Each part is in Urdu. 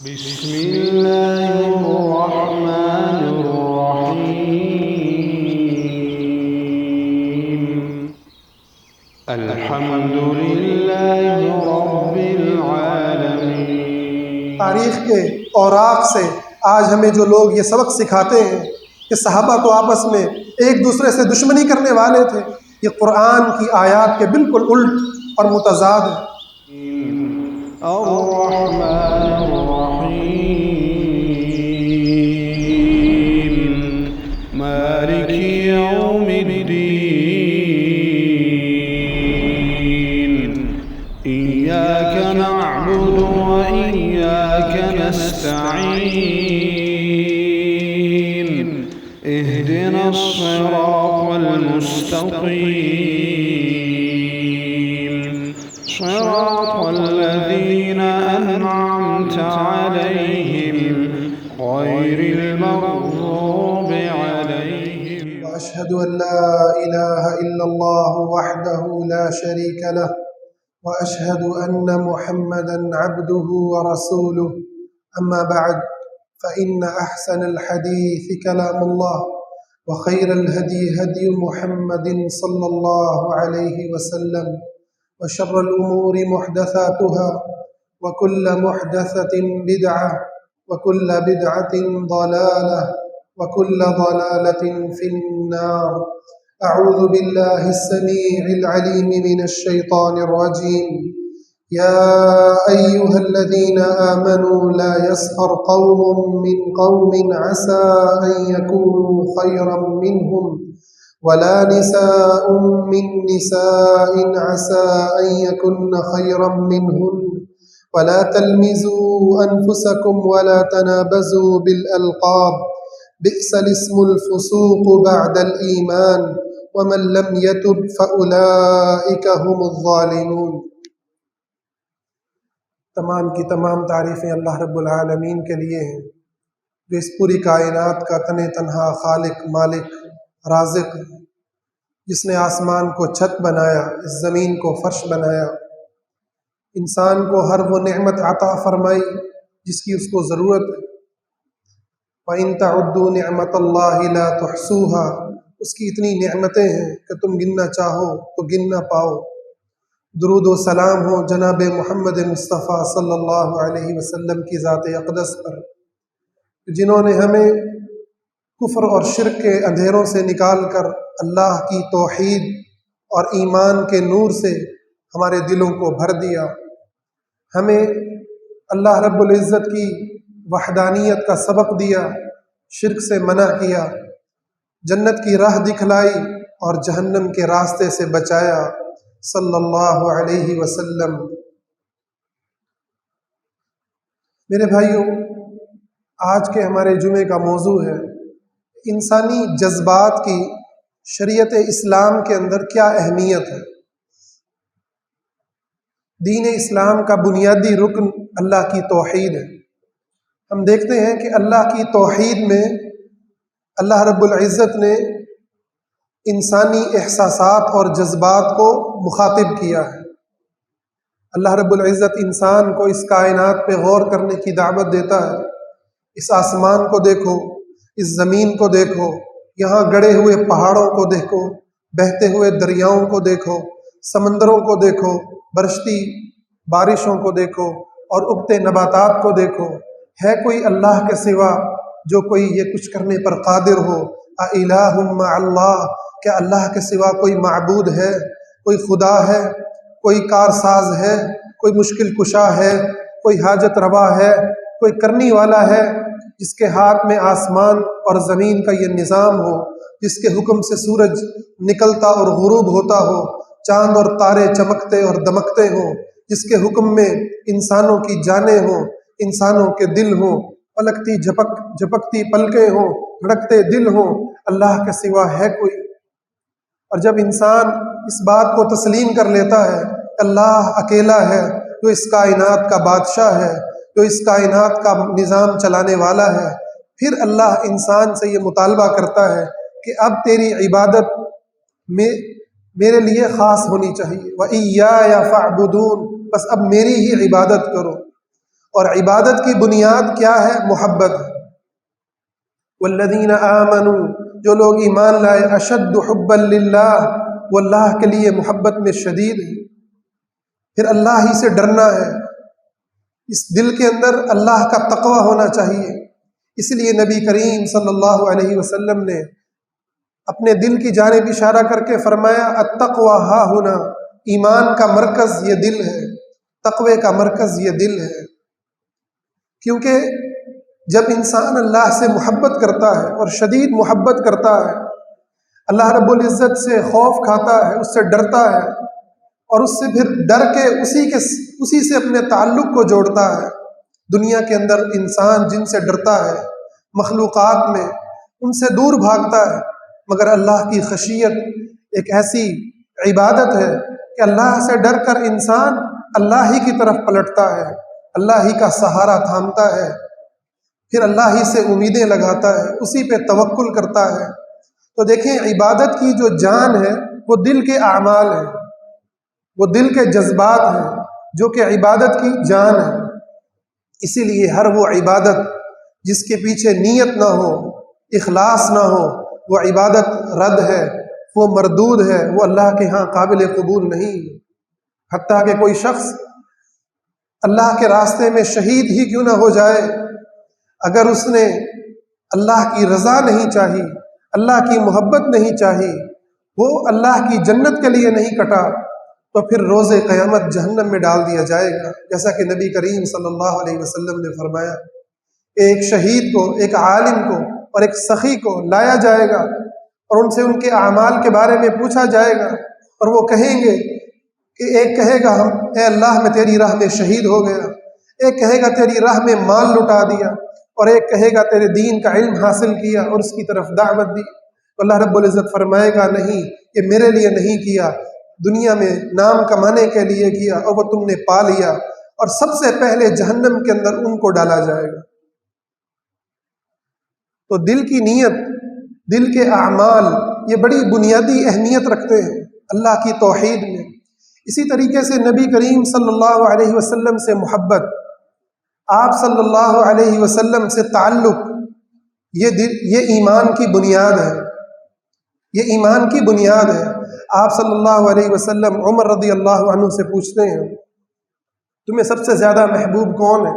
بسم الله الرحمن الرحيم الحمد لله رب العالمين۔ تاریخ کے اوراق سے آج ہمیں جو لوگ یہ سبق سکھاتے ہیں کہ صحابہ تو آپس میں ایک دوسرے سے دشمنی کرنے والے تھے، یہ قرآن کی آیات کے بالکل الٹ اور متضاد ہے۔ الرحمن الرحيم مالك يوم الدين إياك نعبد وإياك نستعين اهدنا الصراط المستقيم صراط الذين أنعمت عليهم غير المغضوب عليهم۔ وأشهد أن لا إله إلا الله وحده لا شريك له وأشهد أن محمدا عبده ورسوله، أما بعد فإن أحسن الحديث كلام الله وخير الهدي هدي محمد صلى الله عليه وسلم وشر الأمور محدثاتها وكل محدثة بدعة وكل بدعة ضلالة وكل ضلالة في النار۔ أعوذ بالله السميع العليم من الشيطان الرجيم۔ يا أيها الذين آمنوا لا يسخر قوم من قوم عسى أن يكونوا خيرا منهم ولا نساء من نساء عسى أن يكن خيرا منهن ولا تلمزوا أنفسكم ولا تنابزوا بالألقاب بئس الاسم الفسوق بعد الإيمان ومن لم يتب فأولئك هم الظالمون۔ تمام کی تمام تعریفیں اللہ رب العالمین کے لیے ہیں، جو اس پوری کائنات کا تن تنہا خالق، مالک، رازق ہے، جس نے آسمان کو چھت بنایا، اس زمین کو فرش بنایا، انسان کو ہر وہ نعمت عطا فرمائی جس کی اس کو ضرورت ہے۔ وَإِن تَعُدُّوا نِعْمَةَ اللَّهِ لَا تُحْصُوهَا، اس کی اتنی نعمتیں ہیں کہ تم گننا چاہو تو گن نہ پاؤ۔ درود و سلام ہو جناب محمد مصطفیٰ صلی اللہ علیہ وسلم کی ذات اقدس پر، جنہوں نے ہمیں کفر اور شرک کے اندھیروں سے نکال کر اللہ کی توحید اور ایمان کے نور سے ہمارے دلوں کو بھر دیا، ہمیں اللہ رب العزت کی وحدانیت کا سبق دیا، شرک سے منع کیا، جنت کی راہ دکھلائی اور جہنم کے راستے سے بچایا صلی اللہ علیہ وسلم۔ میرے بھائیوں، آج کے ہمارے جمعے کا موضوع ہے انسانی جذبات کی شریعت اسلام کے اندر کیا اہمیت ہے۔ دین اسلام کا بنیادی رکن اللہ کی توحید ہے۔ ہم دیکھتے ہیں کہ اللہ کی توحید میں اللہ رب العزت نے انسانی احساسات اور جذبات کو مخاطب کیا ہے۔ اللہ رب العزت انسان کو اس کائنات پہ غور کرنے کی دعوت دیتا ہے۔ اس آسمان کو دیکھو، اس زمین کو دیکھو، یہاں گڑے ہوئے پہاڑوں کو دیکھو، بہتے ہوئے دریاؤں کو دیکھو، سمندروں کو دیکھو، برستی بارشوں کو دیکھو اور اگتے نباتات کو دیکھو۔ ہے کوئی اللہ کے سوا جو کوئی یہ کچھ کرنے پر قادر ہو؟ اِلٰہٌ مع اللہ، کیا اللہ کے سوا کوئی معبود ہے، کوئی خدا ہے، کوئی کارساز ہے، کوئی مشکل کشا ہے، کوئی حاجت روا ہے، کوئی کرنی والا ہے، جس کے ہاتھ میں آسمان اور زمین کا یہ نظام ہو، جس کے حکم سے سورج نکلتا اور غروب ہوتا ہو، چاند اور تارے چمکتے اور دمکتے ہوں، جس کے حکم میں انسانوں کی جانیں ہوں، انسانوں کے دل ہوں، پلکتی جھپکتی پلکیں ہوں، دھڑکتے دل ہوں؟ اللہ کے سوا ہے کوئی؟ اور جب انسان اس بات کو تسلیم کر لیتا ہے اللہ اکیلا ہے، جو اس کائنات کا بادشاہ ہے، جو اس کائنات کا نظام چلانے والا ہے، پھر اللہ انسان سے یہ مطالبہ کرتا ہے کہ اب تیری عبادت میرے لیے خاص ہونی چاہیے۔ وَإِيَّايَ فَاعْبُدُونِ، بس اب میری ہی عبادت کرو۔ اور عبادت کی بنیاد کیا ہے؟ محبت ہے۔ والذین آمنوا، جو لوگ ایمان لائے، اشد حبا للہ، وہ اللہ کے لیے محبت میں شدید ہے۔ پھر اللہ ہی سے ڈرنا ہے، اس دل کے اندر اللہ کا تقوی ہونا چاہیے۔ اس لیے نبی کریم صلی اللہ علیہ وسلم نے اپنے دل کی جانب اشارہ کر کے فرمایا التقوی ہا ہنا، ایمان کا مرکز یہ دل ہے، تقوی کا مرکز یہ دل ہے۔ کیونکہ جب انسان اللہ سے محبت کرتا ہے اور شدید محبت کرتا ہے، اللہ رب العزت سے خوف کھاتا ہے، اس سے ڈرتا ہے، اور اس سے پھر ڈر کے اسی سے اپنے تعلق کو جوڑتا ہے۔ دنیا کے اندر انسان جن سے ڈرتا ہے مخلوقات میں، ان سے دور بھاگتا ہے، مگر اللہ کی خشیت ایک ایسی عبادت ہے کہ اللہ سے ڈر کر انسان اللہ ہی کی طرف پلٹتا ہے، اللہ ہی کا سہارا تھامتا ہے، پھر اللہ ہی سے امیدیں لگاتا ہے، اسی پہ توکل کرتا ہے۔ تو دیکھیں عبادت کی جو جان ہے وہ دل کے اعمال ہیں، وہ دل کے جذبات ہیں جو کہ عبادت کی جان ہے۔ اسی لیے ہر وہ عبادت جس کے پیچھے نیت نہ ہو، اخلاص نہ ہو، وہ عبادت رد ہے، وہ مردود ہے، وہ اللہ کے ہاں قابل قبول نہیں۔ حتیٰ کہ کوئی شخص اللہ کے راستے میں شہید ہی کیوں نہ ہو جائے، اگر اس نے اللہ کی رضا نہیں چاہی، اللہ کی محبت نہیں چاہی، وہ اللہ کی جنت کے لیے نہیں کٹا، تو پھر روز قیامت جہنم میں ڈال دیا جائے گا۔ جیسا کہ نبی کریم صلی اللہ علیہ وسلم نے فرمایا، ایک شہید کو، ایک عالم کو اور ایک سخی کو لایا جائے گا اور ان سے ان کے اعمال کے بارے میں پوچھا جائے گا، اور وہ کہیں گے کہ ایک کہے گا اے اللہ میں تیری راہ میں شہید ہو گیا، ایک کہے گا تیری راہ میں مال لٹا دیا، اور ایک کہے گا تیرے دین کا علم حاصل کیا اور اس کی طرف دعوت دی۔ اللہ رب العزت فرمائے گا نہیں، یہ میرے لیے نہیں کیا، دنیا میں نام کمانے کے لیے کیا اور وہ تم نے پا لیا، اور سب سے پہلے جہنم کے اندر ان کو ڈالا جائے گا۔ تو دل کی نیت، دل کے اعمال یہ بڑی بنیادی اہمیت رکھتے ہیں اللہ کی توحید میں۔ اسی طریقے سے نبی کریم صلی اللہ علیہ وسلم سے محبت، آپ صلی اللہ علیہ وسلم سے تعلق، یہ ایمان کی بنیاد ہے، یہ ایمان کی بنیاد ہے۔ آپ صلی اللہ علیہ وسلم عمر رضی اللہ عنہ سے پوچھتے ہیں تمہیں سب سے زیادہ محبوب کون ہے؟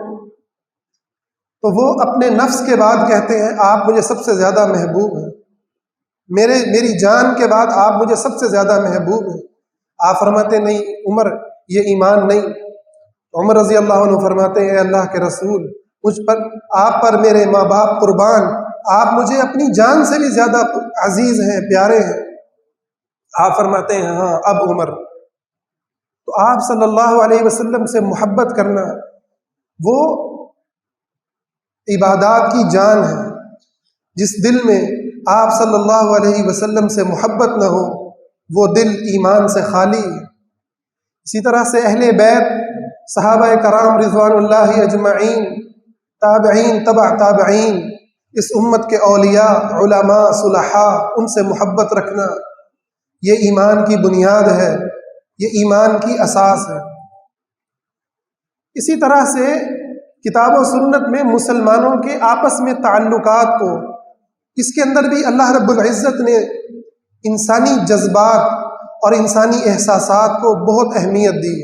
تو وہ اپنے نفس کے بعد کہتے ہیں آپ مجھے سب سے زیادہ محبوب ہیں، میری جان کے بعد آپ مجھے سب سے زیادہ محبوب ہیں۔ آپ فرماتے نہیں عمر یہ ایمان نہیں۔ عمر رضی اللہ عنہ فرماتے ہیں اے اللہ کے رسول، مجھ پر، آپ پر میرے ماں باپ قربان، آپ مجھے اپنی جان سے بھی زیادہ عزیز ہیں، پیارے ہیں۔ آپ فرماتے ہیں ہاں اب عمر۔ تو آپ صلی اللہ علیہ وسلم سے محبت کرنا وہ عبادات کی جان ہے۔ جس دل میں آپ صلی اللہ علیہ وسلم سے محبت نہ ہو وہ دل ایمان سے خالی ہے۔ اسی طرح سے اہل بیت، صحابہ کرام رضوان اللہ اجمعین، تابعین، تبع تابعین، اس امت کے اولیاء، علماء، صلحاء، ان سے محبت رکھنا یہ ایمان کی بنیاد ہے، یہ ایمان کی اساس ہے۔ اسی طرح سے کتاب و سنت میں مسلمانوں کے آپس میں تعلقات کو، اس کے اندر بھی اللہ رب العزت نے انسانی جذبات اور انسانی احساسات کو بہت اہمیت دی۔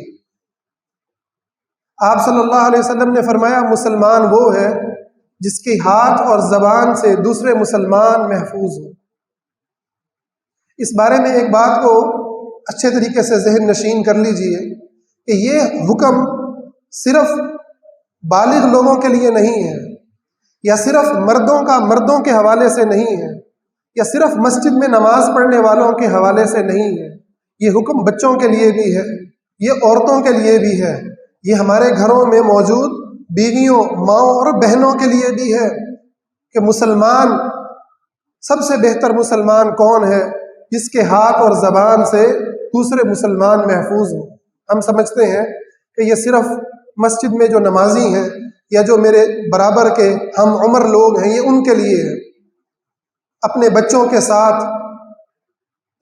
آپ صلی اللہ علیہ وسلم نے فرمایا مسلمان وہ ہے جس کے ہاتھ اور زبان سے دوسرے مسلمان محفوظ ہوں۔ اس بارے میں ایک بات کو اچھے طریقے سے ذہن نشین کر لیجئے کہ یہ حکم صرف بالغ لوگوں کے لیے نہیں ہے، یا صرف مردوں کے حوالے سے نہیں ہے، یا صرف مسجد میں نماز پڑھنے والوں کے حوالے سے نہیں ہے۔ یہ حکم بچوں کے لیے بھی ہے، یہ عورتوں کے لیے بھی ہے، یہ ہمارے گھروں میں موجود بیویوں، ماؤں اور بہنوں کے لیے بھی ہے کہ مسلمان، سب سے بہتر مسلمان کون ہے؟ جس کے ہاتھ اور زبان سے دوسرے مسلمان محفوظ ہوں۔ ہم سمجھتے ہیں کہ یہ صرف مسجد میں جو نمازی ہیں یا جو میرے برابر کے ہم عمر لوگ ہیں یہ ان کے لیے ہے۔ اپنے بچوں کے ساتھ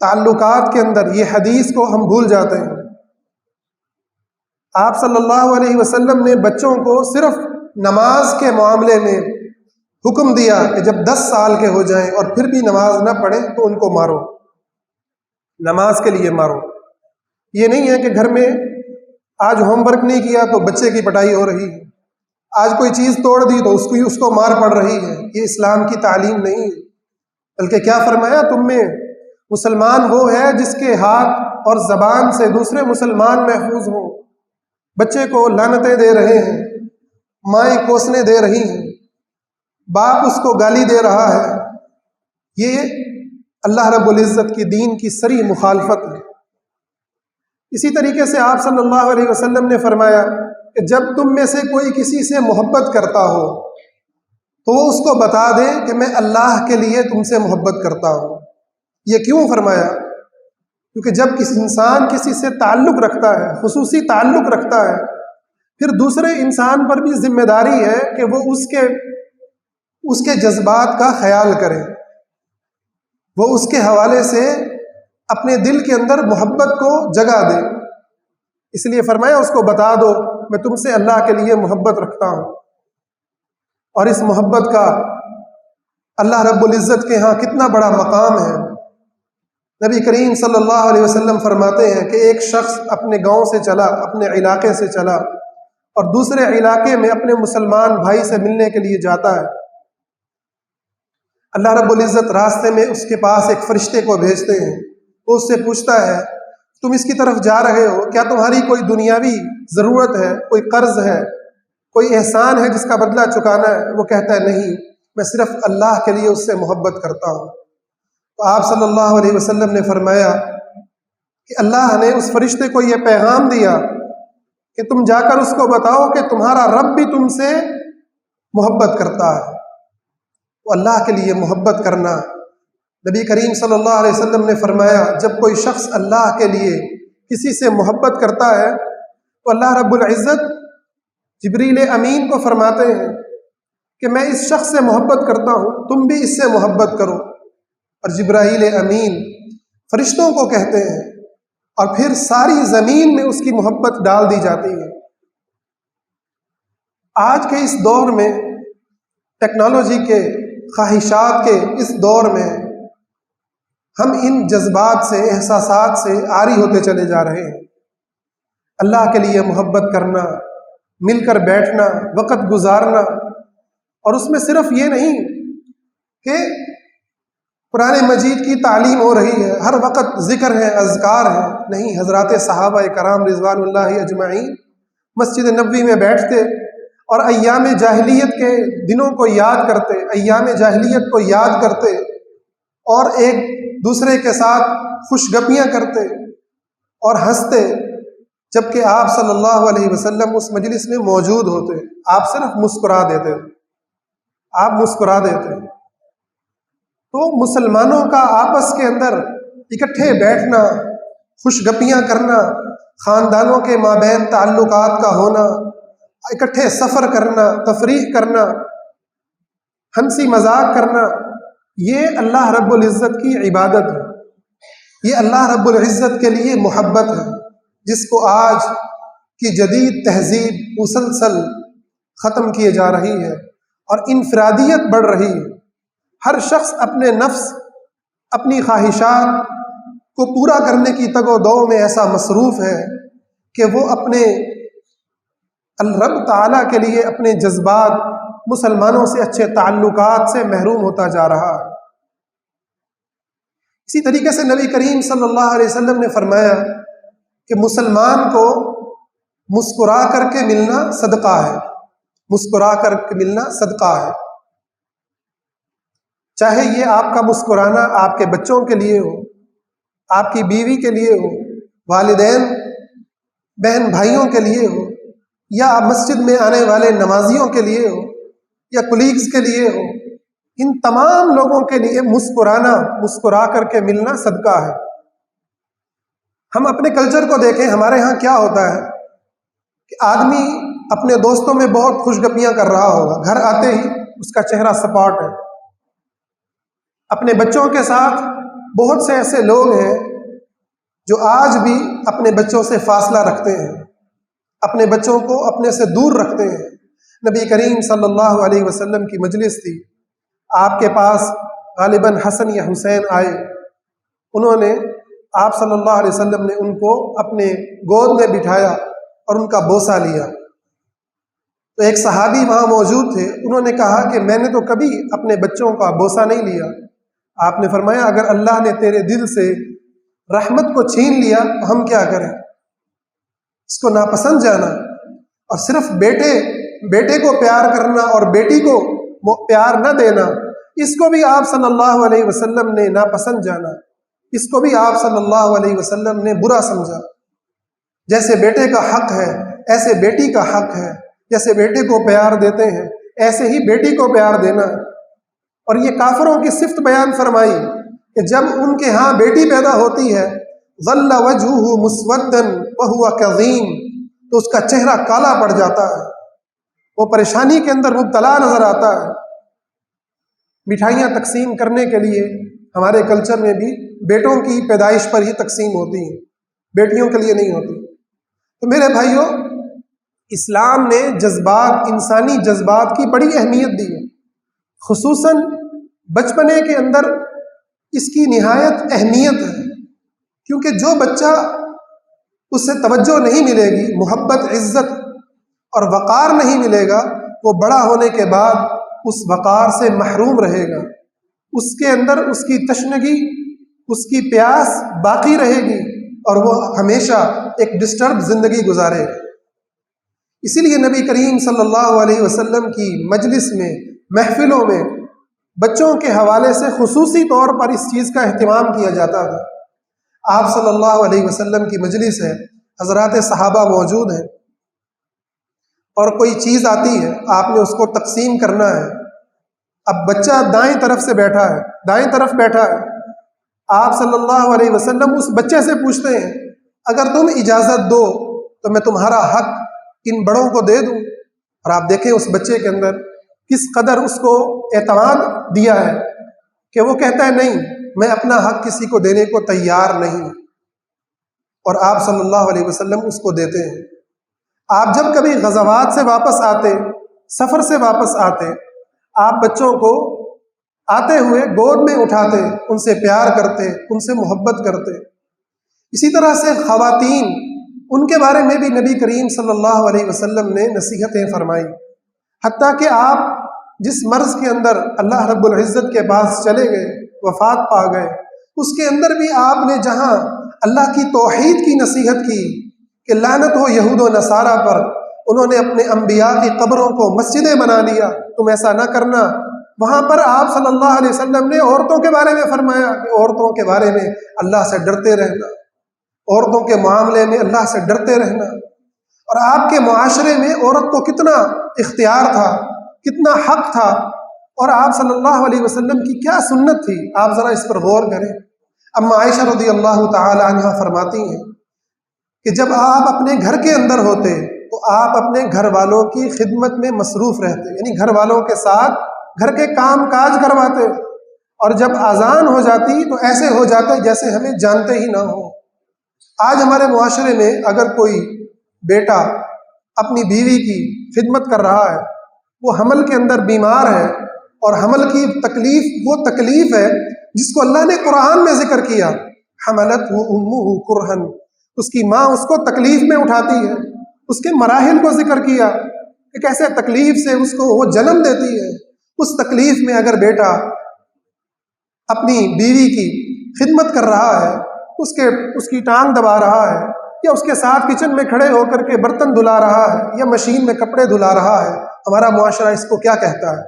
تعلقات کے اندر یہ حدیث کو ہم بھول جاتے ہیں۔ آپ صلی اللہ علیہ وسلم نے بچوں کو صرف نماز کے معاملے میں حکم دیا کہ جب 10 سال کے ہو جائیں اور پھر بھی نماز نہ پڑھیں تو ان کو مارو، نماز کے لیے مارو۔ یہ نہیں ہے کہ گھر میں آج ہوم ورک نہیں کیا تو بچے کی پٹائی ہو رہی ہے، آج کوئی چیز توڑ دی تو اس کو مار پڑ رہی ہے۔ یہ اسلام کی تعلیم نہیں ہے، بلکہ کیا فرمایا، تم میں مسلمان وہ ہے جس کے ہاتھ اور زبان سے دوسرے مسلمان محفوظ ہوں۔ بچے کو لعنتیں دے رہے ہیں، مائیں کوسنے دے رہی ہیں، باپ اس کو گالی دے رہا ہے، یہ اللہ رب العزت کی دین کی صریح مخالفت ہے۔ اسی طریقے سے آپ صلی اللہ علیہ وسلم نے فرمایا کہ جب تم میں سے کوئی کسی سے محبت کرتا ہو تو وہ اس کو بتا دے کہ میں اللہ کے لیے تم سے محبت کرتا ہوں۔ یہ کیوں فرمایا؟ کیونکہ جب کسی انسان کسی سے تعلق رکھتا ہے، خصوصی تعلق رکھتا ہے، پھر دوسرے انسان پر بھی ذمہ داری ہے کہ وہ اس کے جذبات کا خیال کرے، وہ اس کے حوالے سے اپنے دل کے اندر محبت کو جگہ دے۔ اس لیے فرمایا اس کو بتا دو میں تم سے اللہ کے لیے محبت رکھتا ہوں، اور اس محبت کا اللہ رب العزت کے ہاں کتنا بڑا مقام ہے۔ نبی کریم صلی اللہ علیہ وسلم فرماتے ہیں کہ ایک شخص اپنے گاؤں سے چلا، اپنے علاقے سے چلا، اور دوسرے علاقے میں اپنے مسلمان بھائی سے ملنے کے لیے جاتا ہے۔ اللہ رب العزت راستے میں اس کے پاس ایک فرشتے کو بھیجتے ہیں، وہ اس سے پوچھتا ہے تم اس کی طرف جا رہے ہو، کیا تمہاری کوئی دنیاوی ضرورت ہے، کوئی قرض ہے، کوئی احسان ہے جس کا بدلہ چکانا ہے؟ وہ کہتا ہے نہیں، میں صرف اللہ کے لیے اس سے محبت کرتا ہوں۔ تو آپ صلی اللہ علیہ وسلم نے فرمایا کہ اللہ نے اس فرشتے کو یہ پیغام دیا کہ تم جا کر اس کو بتاؤ کہ تمہارا رب بھی تم سے محبت کرتا ہے۔ تو اللہ کے لیے محبت کرنا، نبی کریم صلی اللہ علیہ وسلم نے فرمایا جب کوئی شخص اللہ کے لیے کسی سے محبت کرتا ہے تو اللہ رب العزت جبریل امین کو فرماتے ہیں کہ میں اس شخص سے محبت کرتا ہوں، تم بھی اس سے محبت کرو، اور جبرائیل امین فرشتوں کو کہتے ہیں، اور پھر ساری زمین میں اس کی محبت ڈال دی جاتی ہے۔ آج کے اس دور میں، ٹیکنالوجی کے، خواہشات کے اس دور میں، ہم ان جذبات سے، احساسات سے عاری ہوتے چلے جا رہے ہیں۔ اللہ کے لیے محبت کرنا، مل کر بیٹھنا، وقت گزارنا، اور اس میں صرف یہ نہیں کہ قرآن مجید کی تعلیم ہو رہی ہے، ہر وقت ذکر ہے، اذکار ہے، نہیں، حضرات صحابہ کرام رضوان اللہ اجمعین مسجد نبوی میں بیٹھتے اور ایام جاہلیت کے دنوں کو یاد کرتے، ایام جاہلیت کو یاد کرتے، اور ایک دوسرے کے ساتھ خوش گپیاں کرتے اور ہنستے، جبکہ آپ صلی اللہ علیہ وسلم اس مجلس میں موجود ہوتے، آپ صرف مسکرا دیتے، آپ مسکرا دیتے۔ تو مسلمانوں کا آپس کے اندر اکٹھے بیٹھنا، خوش گپیاں کرنا، خاندانوں کے مابین تعلقات کا ہونا، اکٹھے سفر کرنا، تفریح کرنا، ہنسی مذاق کرنا، یہ اللہ رب العزت کی عبادت ہے، یہ اللہ رب العزت کے لیے محبت ہے، جس کو آج کی جدید تہذیب مسلسل ختم کیے جا رہی ہے، اور انفرادیت بڑھ رہی ہے۔ ہر شخص اپنے نفس، اپنی خواہشات کو پورا کرنے کی تگ و دو میں ایسا مصروف ہے کہ وہ اپنے رب تعالیٰ کے لیے اپنے جذبات، مسلمانوں سے اچھے تعلقات سے محروم ہوتا جا رہا ہے۔ اسی طریقے سے نبی کریم صلی اللہ علیہ وسلم نے فرمایا کہ مسلمان کو مسکرا کر کے ملنا صدقہ ہے، مسکرا کر کے ملنا صدقہ ہے، چاہے یہ آپ کا مسکرانا آپ کے بچوں کے لیے ہو، آپ کی بیوی کے لیے ہو، والدین بہن بھائیوں کے لیے ہو، یا مسجد میں آنے والے نمازیوں کے لیے ہو، یا کولیگز کے لیے ہو، ان تمام لوگوں کے لیے مسکرانا، مسکرا کر کے ملنا صدقہ ہے۔ ہم اپنے کلچر کو دیکھیں، ہمارے ہاں کیا ہوتا ہے کہ آدمی اپنے دوستوں میں بہت خوش گپیاں کر رہا ہوگا، گھر آتے ہی اس کا چہرہ سپاٹ ہے۔ اپنے بچوں کے ساتھ بہت سے ایسے لوگ ہیں جو آج بھی اپنے بچوں سے فاصلہ رکھتے ہیں، اپنے بچوں کو اپنے سے دور رکھتے ہیں۔ نبی کریم صلی اللہ علیہ وسلم کی مجلس تھی، آپ کے پاس غالباً حسن یا حسین آئے، انہوں نے آپ صلی اللہ علیہ وسلم نے ان کو اپنے گود میں بٹھایا اور ان کا بوسہ لیا۔ تو ایک صحابی وہاں موجود تھے، انہوں نے کہا کہ میں نے تو کبھی اپنے بچوں کا بوسہ نہیں لیا۔ آپ نے فرمایا اگر اللہ نے تیرے دل سے رحمت کو چھین لیا تو ہم کیا کریں؟ اس کو ناپسند جانا اور صرف بیٹے کو پیار کرنا اور بیٹی کو پیار نہ دینا، اس کو بھی آپ صلی اللہ علیہ وسلم نے ناپسند جانا، اس کو بھی آپ صلی اللہ علیہ وسلم نے برا سمجھا۔ جیسے بیٹے کا حق ہے ایسے بیٹی کا حق ہے، جیسے بیٹے کو پیار دیتے ہیں ایسے ہی بیٹی کو پیار دینا۔ اور یہ کافروں کی صفت بیان فرمائی کہ جب ان کے ہاں بیٹی پیدا ہوتی ہے ظل وجہہ مسودا وہو کظیم، تو اس کا چہرہ کالا پڑ جاتا ہے، وہ پریشانی کے اندر مبتلا نظر آتا ہے۔ مٹھائیاں تقسیم کرنے کے لیے ہمارے کلچر میں بھی بیٹوں کی پیدائش پر ہی تقسیم ہوتی ہیں، بیٹیوں کے لیے نہیں ہوتی۔ تو میرے بھائیوں، اسلام نے جذبات، انسانی جذبات کی بڑی اہمیت دی ہے، خصوصاً بچپنے کے اندر اس کی نہایت اہمیت ہے، کیونکہ جو بچہ اس سے توجہ نہیں ملے گی، محبت، عزت اور وقار نہیں ملے گا، وہ بڑا ہونے کے بعد اس وقار سے محروم رہے گا، اس کے اندر اس کی تشنگی، اس کی پیاس باقی رہے گی اور وہ ہمیشہ ایک ڈسٹرب زندگی گزارے گا۔ اسی لیے نبی کریم صلی اللہ علیہ وسلم کی مجلس میں، محفلوں میں بچوں کے حوالے سے خصوصی طور پر اس چیز کا اہتمام کیا جاتا تھا۔ آپ صلی اللہ علیہ وسلم کی مجلس ہے، حضرات صحابہ موجود ہیں، اور کوئی چیز آتی ہے، آپ نے اس کو تقسیم کرنا ہے۔ اب بچہ دائیں طرف سے بیٹھا ہے، دائیں طرف بیٹھا ہے، آپ صلی اللہ علیہ وسلم اس بچے سے پوچھتے ہیں اگر تم اجازت دو تو میں تمہارا حق ان بڑوں کو دے دوں؟ اور آپ دیکھیں اس بچے کے اندر کس قدر اس کو اعتماد دیا ہے کہ وہ کہتا ہے نہیں، میں اپنا حق کسی کو دینے کو تیار نہیں، اور آپ صلی اللہ علیہ وسلم اس کو دیتے ہیں۔ آپ جب کبھی غزوات سے واپس آتے، سفر سے واپس آتے، آپ بچوں کو آتے ہوئے گود میں اٹھاتے، ان سے پیار کرتے، ان سے محبت کرتے۔ اسی طرح سے خواتین، ان کے بارے میں بھی نبی کریم صلی اللہ علیہ وسلم نے نصیحتیں فرمائی، حتیٰ کہ آپ جس مرض کے اندر اللہ رب العزت کے پاس چلے گئے، وفات پا گئے، اس کے اندر بھی آپ نے جہاں اللہ کی توحید کی نصیحت کی کہ لعنت ہو یہود و نصارہ پر، انہوں نے اپنے انبیاء کی قبروں کو مسجدیں بنا لیا، تم ایسا نہ کرنا۔ وہاں پر آپ صلی اللہ علیہ وسلم نے عورتوں کے بارے میں فرمایا کہ عورتوں کے بارے میں اللہ سے ڈرتے رہنا، عورتوں کے معاملے میں اللہ سے ڈرتے رہنا۔ اور آپ کے معاشرے میں عورت کو کتنا اختیار تھا، کتنا حق تھا، اور آپ صلی اللہ علیہ وسلم کی کیا سنت تھی، آپ ذرا اس پر غور کریں۔ اما عائشہ رضی اللہ تعالی عنہا فرماتی ہیں کہ جب آپ اپنے گھر کے اندر ہوتے تو آپ اپنے گھر والوں کی خدمت میں مصروف رہتے، یعنی گھر والوں کے ساتھ گھر کے کام کاج کرواتے، اور جب اذان ہو جاتی تو ایسے ہو جاتے جیسے ہمیں جانتے ہی نہ ہو۔ آج ہمارے معاشرے میں اگر کوئی بیٹا اپنی بیوی کی خدمت کر رہا ہے، وہ حمل کے اندر بیمار ہے، اور حمل کی تکلیف وہ تکلیف ہے جس کو اللہ نے قرآن میں ذکر کیا، حملتہ امہ کرہن، اس کی ماں اس کو تکلیف میں اٹھاتی ہے، اس کے مراحل کو ذکر کیا کہ کیسے تکلیف سے اس کو وہ جنم دیتی ہے۔ اس تکلیف میں اگر بیٹا اپنی بیوی کی خدمت کر رہا ہے، اس کی ٹانگ دبا رہا ہے، یا اس کے ساتھ کچن میں کھڑے ہو کر کے برتن دھلا رہا ہے، یا مشین میں کپڑے دھلا رہا ہے، ہمارا معاشرہ اس کو کیا کہتا ہے؟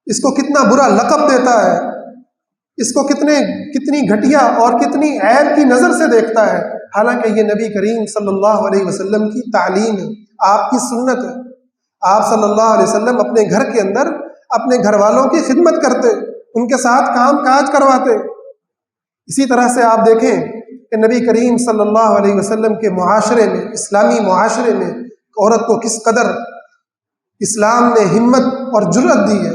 اس کو کتنا برا لقب دیتا ہے، اس کو کتنی گھٹیا اور کتنی عیب کی نظر سے دیکھتا ہے، حالانکہ یہ نبی کریم صلی اللہ علیہ وسلم کی تعلیم ہے، آپ کی سنت ہے۔ آپ صلی اللہ علیہ وسلم اپنے گھر کے اندر اپنے گھر والوں کی خدمت کرتے، ان کے ساتھ کام کاج کرواتے۔ اسی طرح سے آپ دیکھیں کہ نبی کریم صلی اللہ علیہ وسلم کے معاشرے میں، اسلامی معاشرے میں عورت کو کس قدر اسلام نے ہمت اور جرأت دی ہے،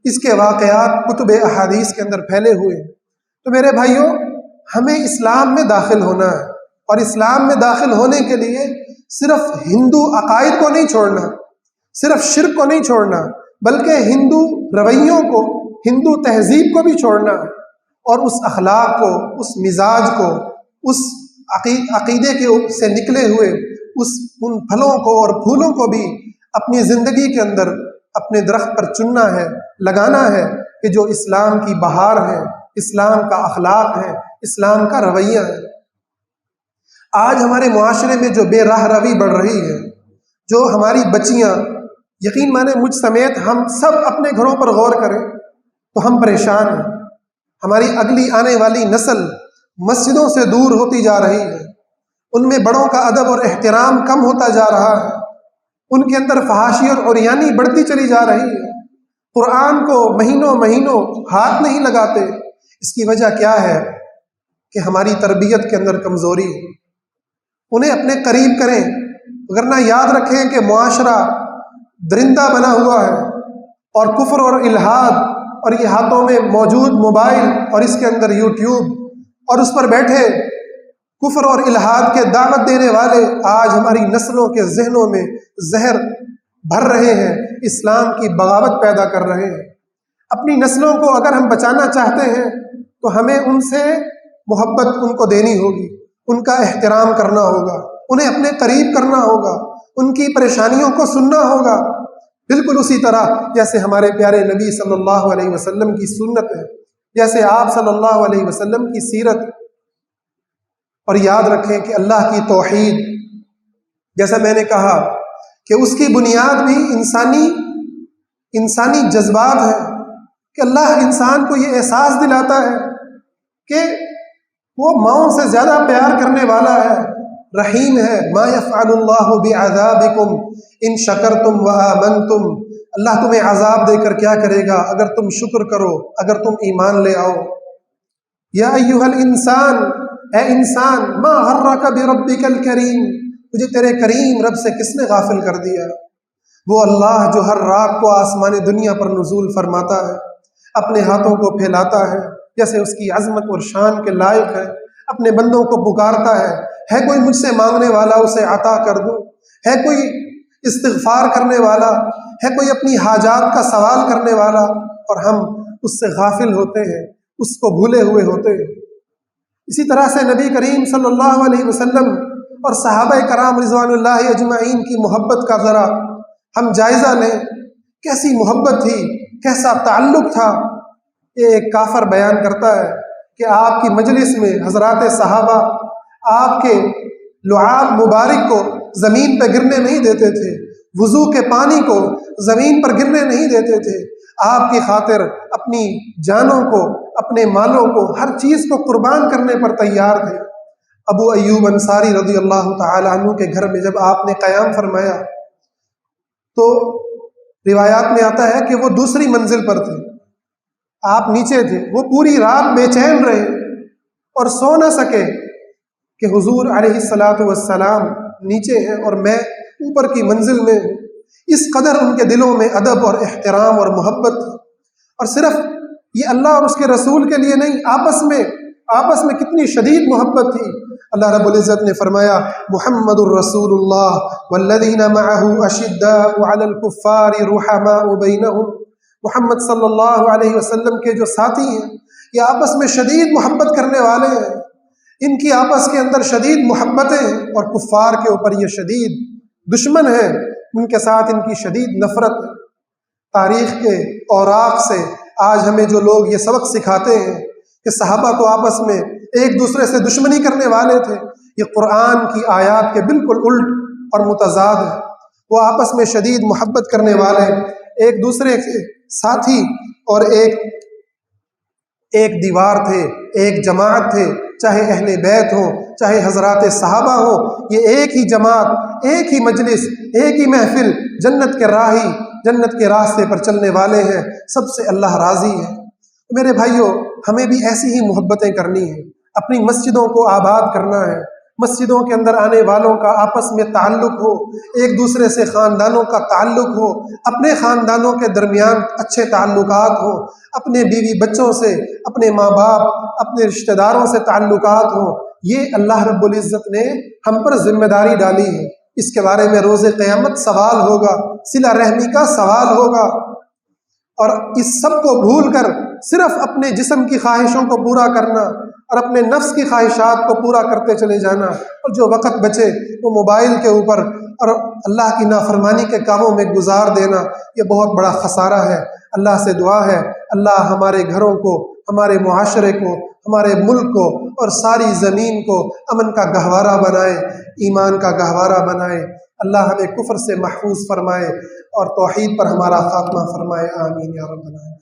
اس کے واقعات کتب احادیث کے اندر پھیلے ہوئے ہیں۔ تو میرے بھائیوں، ہمیں اسلام میں داخل ہونا ہے، اور اسلام میں داخل ہونے کے لیے صرف ہندو عقائد کو نہیں چھوڑنا، صرف شرک کو نہیں چھوڑنا، بلکہ ہندو رویوں کو، ہندو تہذیب کو بھی چھوڑنا، اور اس اخلاق کو، اس مزاج کو، اس عقیدے کے سے نکلے ہوئے ان پھلوں کو اور پھولوں کو بھی اپنی زندگی کے اندر اپنے درخت پر چننا ہے، لگانا ہے، کہ جو اسلام کی بہار ہے، اسلام کا اخلاق ہے، اسلام کا رویہ ہے۔ آج ہمارے معاشرے میں جو بے راہ روی بڑھ رہی ہے، جو ہماری بچیاں، یقین مانیں مجھ سمیت ہم سب اپنے گھروں پر غور کریں تو ہم پریشان ہیں۔ ہماری اگلی آنے والی نسل مسجدوں سے دور ہوتی جا رہی ہے، ان میں بڑوں کا ادب اور احترام کم ہوتا جا رہا ہے، ان کے اندر فحاشی اور عریانی بڑھتی چلی جا رہی ہے، قرآن کو مہینوں ہاتھ نہیں لگاتے۔ اس کی وجہ کیا ہے؟ کہ ہماری تربیت کے اندر کمزوری ہے۔ انہیں اپنے قریب کریں، ورنہ یاد رکھیں کہ معاشرہ درندہ بنا ہوا ہے، اور کفر اور الحاد اور یہ ہاتھوں میں موجود موبائل اور اس کے اندر یوٹیوب اور اس پر بیٹھے کفر اور الحاد کے دعوت دینے والے آج ہماری نسلوں کے ذہنوں میں زہر بھر رہے ہیں، اسلام کی بغاوت پیدا کر رہے ہیں۔ اپنی نسلوں کو اگر ہم بچانا چاہتے ہیں تو ہمیں ان سے محبت ان کو دینی ہوگی، ان کا احترام کرنا ہوگا، انہیں اپنے قریب کرنا ہوگا، ان کی پریشانیوں کو سننا ہوگا، بالکل اسی طرح جیسے ہمارے پیارے نبی صلی اللہ علیہ وسلم کی سنت ہے، جیسے آپ صلی اللہ علیہ وسلم کی سیرت ہے۔ اور یاد رکھیں کہ اللہ کی توحید، جیسا میں نے کہا کہ اس کی بنیاد بھی انسانی جذبات ہے، کہ اللہ انسان کو یہ احساس دلاتا ہے کہ وہ ماؤں سے زیادہ پیار کرنے والا ہے، رحیم ہے۔ ما یفعل اللہ بعذابکم ان شکرتم وآمنتم، اللہ تمہیں عذاب دے کر کیا کرے گا اگر تم شکر کرو، اگر تم ایمان لے آؤ۔ یا ایھا الانسان، اے انسان، ما غرک بربک الکریم، تجھے تیرے کریم رب سے کس نے غافل کر دیا؟ وہ اللہ جو ہر رات کو آسمان دنیا پر نزول فرماتا ہے، اپنے ہاتھوں کو پھیلاتا ہے جیسے اس کی عظمت اور شان کے لائق ہے، اپنے بندوں کو پکارتا ہے کوئی مجھ سے مانگنے والا اسے عطا کر دوں، ہے کوئی استغفار کرنے والا، ہے کوئی اپنی حاجات کا سوال کرنے والا، اور ہم اس سے غافل ہوتے ہیں، اس کو بھولے ہوئے ہوتے ہیں۔ اسی طرح سے نبی کریم صلی اللہ علیہ وسلم اور صحابہ کرام رضوان اللہ اجمعین کی محبت کا ذرا ہم جائزہ لیں، کیسی محبت تھی، کیسا تعلق تھا۔ یہ ایک کافر بیان کرتا ہے کہ آپ کی مجلس میں حضرات صحابہ آپ کے لعاب مبارک کو زمین پہ گرنے نہیں دیتے تھے، وضو کے پانی کو زمین پر گرنے نہیں دیتے تھے، آپ کی خاطر اپنی جانوں کو، اپنے مالوں کو، ہر چیز کو قربان کرنے پر تیار تھے۔ ابو ایوب انصاری رضی اللہ تعالی عنہ کے گھر میں جب آپ نے قیام فرمایا تو روایات میں آتا ہے کہ وہ دوسری منزل پر تھے، آپ نیچے تھے، وہ پوری رات بے چین رہے اور سو نہ سکے کہ حضور علیہ السلام نیچے ہیں اور میں اوپر کی منزل میں ہوں۔ اس قدر ان کے دلوں میں ادب اور احترام اور محبت تھی، اور صرف یہ اللہ اور اس کے رسول کے لیے نہیں، آپس میں کتنی شدید محبت تھی۔ اللہ رب العزت نے فرمایا محمد الرسول اللہ والذین معہ اشداء علی الکفار رحماء بینہم، محمد صلی اللہ علیہ وسلم کے جو ساتھی ہیں یہ آپس میں شدید محبت کرنے والے ہیں، ان کی آپس کے اندر شدید محبتیں ہیں، اور کفار کے اوپر یہ شدید دشمن ہیں، ان کے ساتھ ان کی شدید نفرت ہے۔ تاریخ کے اوراق سے آج ہمیں جو لوگ یہ سبق سکھاتے ہیں کہ صحابہ تو آپس میں ایک دوسرے سے دشمنی کرنے والے تھے، یہ قرآن کی آیات کے بالکل الٹ اور متضاد ہے۔ وہ آپس میں شدید محبت کرنے والے، ایک دوسرے کے ساتھی اور ایک دیوار تھے، ایک جماعت تھے، چاہے اہل بیت ہو، چاہے حضرات صحابہ ہو، یہ ایک ہی جماعت، ایک ہی مجلس، ایک ہی محفل، جنت کے راہی، جنت کے راستے پر چلنے والے ہیں، سب سے اللہ راضی ہے۔ میرے بھائیوں، ہمیں بھی ایسی ہی محبتیں کرنی ہیں، اپنی مسجدوں کو آباد کرنا ہے، مسجدوں کے اندر آنے والوں کا آپس میں تعلق ہو، ایک دوسرے سے خاندانوں کا تعلق ہو، اپنے خاندانوں کے درمیان اچھے تعلقات ہوں، اپنے بیوی بچوں سے، اپنے ماں باپ، اپنے رشتہ داروں سے تعلقات ہوں۔ یہ اللہ رب العزت نے ہم پر ذمہ داری ڈالی ہے، اس کے بارے میں روز قیامت سوال ہوگا، صلہ رحمی کا سوال ہوگا، اور اس سب کو بھول کر صرف اپنے جسم کی خواہشوں کو پورا کرنا اور اپنے نفس کی خواہشات کو پورا کرتے چلے جانا، اور جو وقت بچے وہ موبائل کے اوپر اور اللہ کی نافرمانی کے کاموں میں گزار دینا، یہ بہت بڑا خسارہ ہے۔ اللہ سے دعا ہے اللہ ہمارے گھروں کو، ہمارے معاشرے کو، ہمارے ملک کو اور ساری زمین کو امن کا گہوارہ بنائے، ایمان کا گہوارہ بنائے۔ اللہ ہمیں کفر سے محفوظ فرمائے اور توحید پر ہمارا خاتمہ فرمائے، آمین یا رب العالمین۔